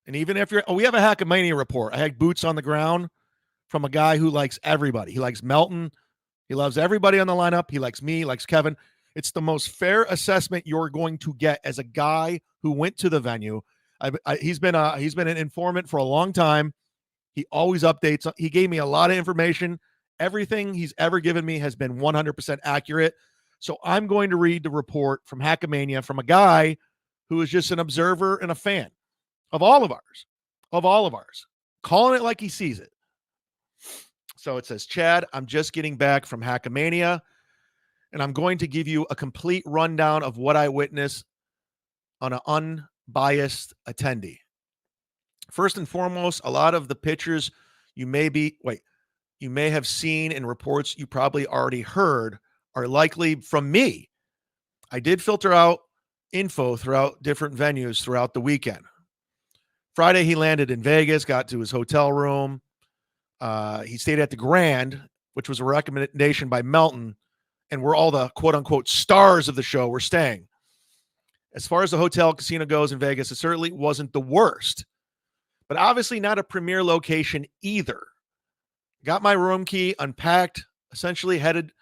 And even if we have a Hackamania report. I had boots on the ground from a guy who likes everybody. He likes Melton. He loves everybody on the lineup. He likes me, likes Kevin. It's the most fair assessment you're going to get as a guy who went to the venue. He's been an informant for a long time. He always updates. He gave me a lot of information. Everything he's ever given me has been 100% accurate. So I'm going to read the report from Hackamania from a guy who is just an observer and a fan of all of ours, calling it like he sees it. So it says, Chad, I'm just getting back from Hackamania, and I'm going to give you a complete rundown of what I witnessed on an unbiased attendee. First and foremost, a lot of the pictures you may have seen in reports you probably already heard are likely from me. I did filter out info throughout different venues throughout the weekend. Friday, he landed in Vegas, got to his hotel room. He stayed at the Grand, which was a recommendation by Melton, and where all the quote-unquote stars of the show were staying. As far as the hotel casino goes in Vegas, it certainly wasn't the worst, but obviously not a premier location either. Got my room key, unpacked, essentially headed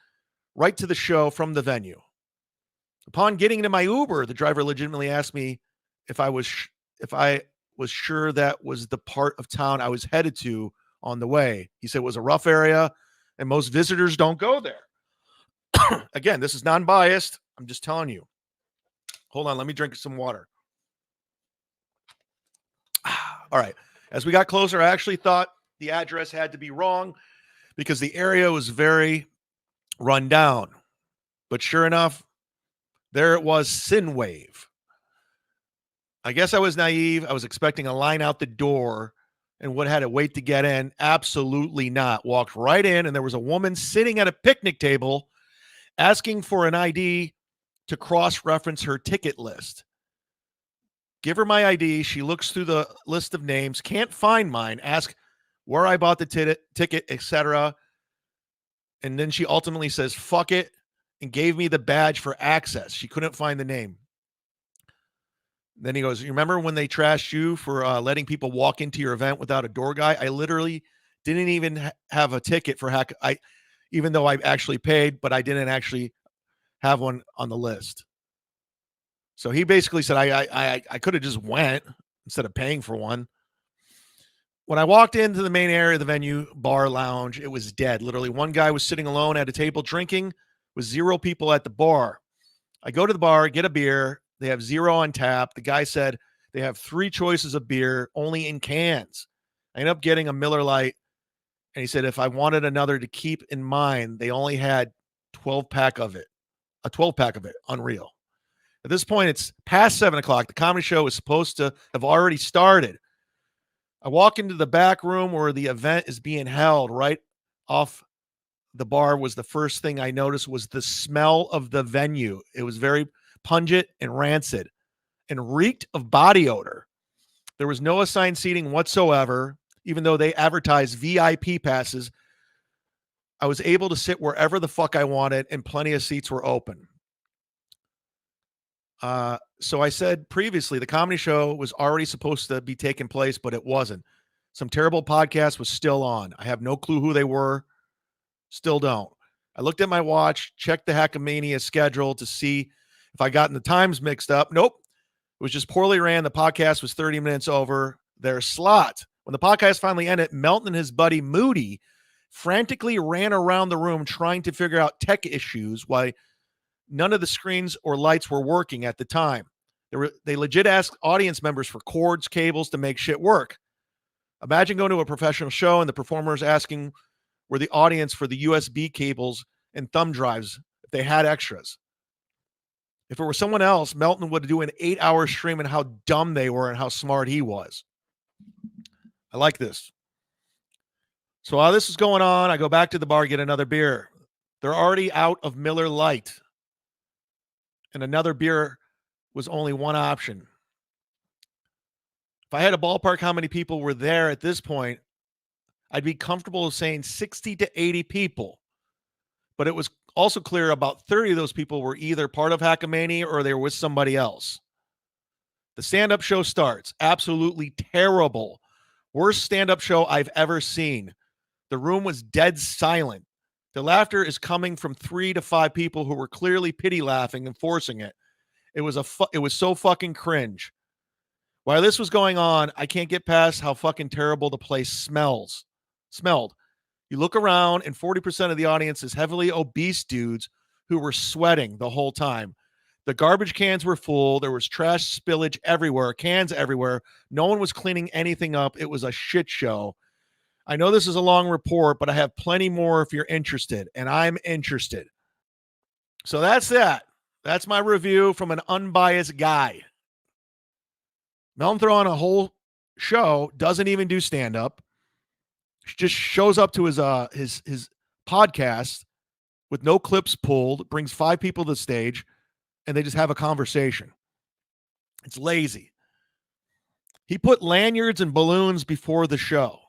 right to the show from the venue. Upon getting into my Uber, the driver legitimately asked me if I was sure that was the part of town I was headed to on the way. He said it was a rough area and most visitors don't go there. Again, this is non-biased. I'm just telling you. Hold on, let me drink some water. All right. As we got closer, I actually thought the address had to be wrong because the area was very run down. But sure enough, there it was, Sinwave. I guess I was naive. I was expecting a line out the door and would have had to wait to get in. Absolutely not. Walked right in, and there was a woman sitting at a picnic table asking for an ID to cross-reference her ticket list. Give her my ID. She looks through the list of names, can't find mine, ask where I bought the ticket, etc. And then she ultimately says, fuck it, and gave me the badge for access. She couldn't find the name. Then he goes, you remember when they trashed you for letting people walk into your event without a door guy? I literally didn't even have a ticket for even though I actually paid, but I didn't actually have one on the list. So he basically said I could have just went instead of paying for one. When I walked into the main area of the venue, bar lounge, it was dead. Literally one guy was sitting alone at a table drinking with 0 people at the bar. I go to the bar, get a beer. They have 0 on tap. The guy said they have 3 choices of beer, only in cans. I ended up getting a Miller Lite, and he said if I wanted another to keep in mind, they only had 12-pack of it. A 12-pack of it. Unreal. At this point, it's past 7 o'clock. The comedy show is supposed to have already started. I walk into the back room where the event is being held. Right off the bar was the first thing I noticed was the smell of the venue. It was very pungent and rancid and reeked of body odor. There was no assigned seating whatsoever, even though they advertised VIP passes. I was able to sit wherever the fuck I wanted, and plenty of seats were open. So I said previously, the comedy show was already supposed to be taking place, but it wasn't. Some terrible podcast was still on. I have no clue who they were. Still don't. I looked at my watch, checked the Hackamania schedule to see if I gotten the times mixed up. Nope. It was just poorly ran. The podcast was 30 minutes over their slot. When the podcast finally ended, Melton and his buddy Moody frantically ran around the room trying to figure out tech issues while none of the screens or lights were working at the time. They legit asked audience members for cords, cables to make shit work. Imagine going to a professional show and the performers asking were the audience for the USB cables and thumb drives if they had extras. If it were someone else, Melton would do an 8-hour stream on how dumb they were and how smart he was. I like this. So while this is going on, I go back to the bar, get another beer. They're already out of Miller Lite. And another beer was only one option. If I had a ballpark how many people were there at this point, I'd be comfortable saying 60 to 80 people. But it was also clear about 30 of those people were either part of Hackamania or they were with somebody else. The stand-up show starts. Absolutely terrible. Worst stand-up show I've ever seen. The room was dead silent. The laughter is coming from 3 to 5 people who were clearly pity laughing and forcing it. It was so fucking cringe. While this was going on, I can't get past how fucking terrible the place smelled. You look around and 40% of the audience is heavily obese dudes who were sweating the whole time. The garbage cans were full. There was trash spillage everywhere, cans everywhere. No one was cleaning anything up. It was a shit show. I know this is a long report, but I have plenty more if you're interested, and I'm interested. So that's that. That's my review from an unbiased guy. Melton Throw on a whole show, doesn't even do stand-up. Just shows up to his podcast with no clips pulled, brings 5 people to the stage, and they just have a conversation. It's lazy. He put lanyards and balloons before the show.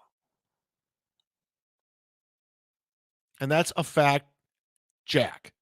And that's a fact, Jack.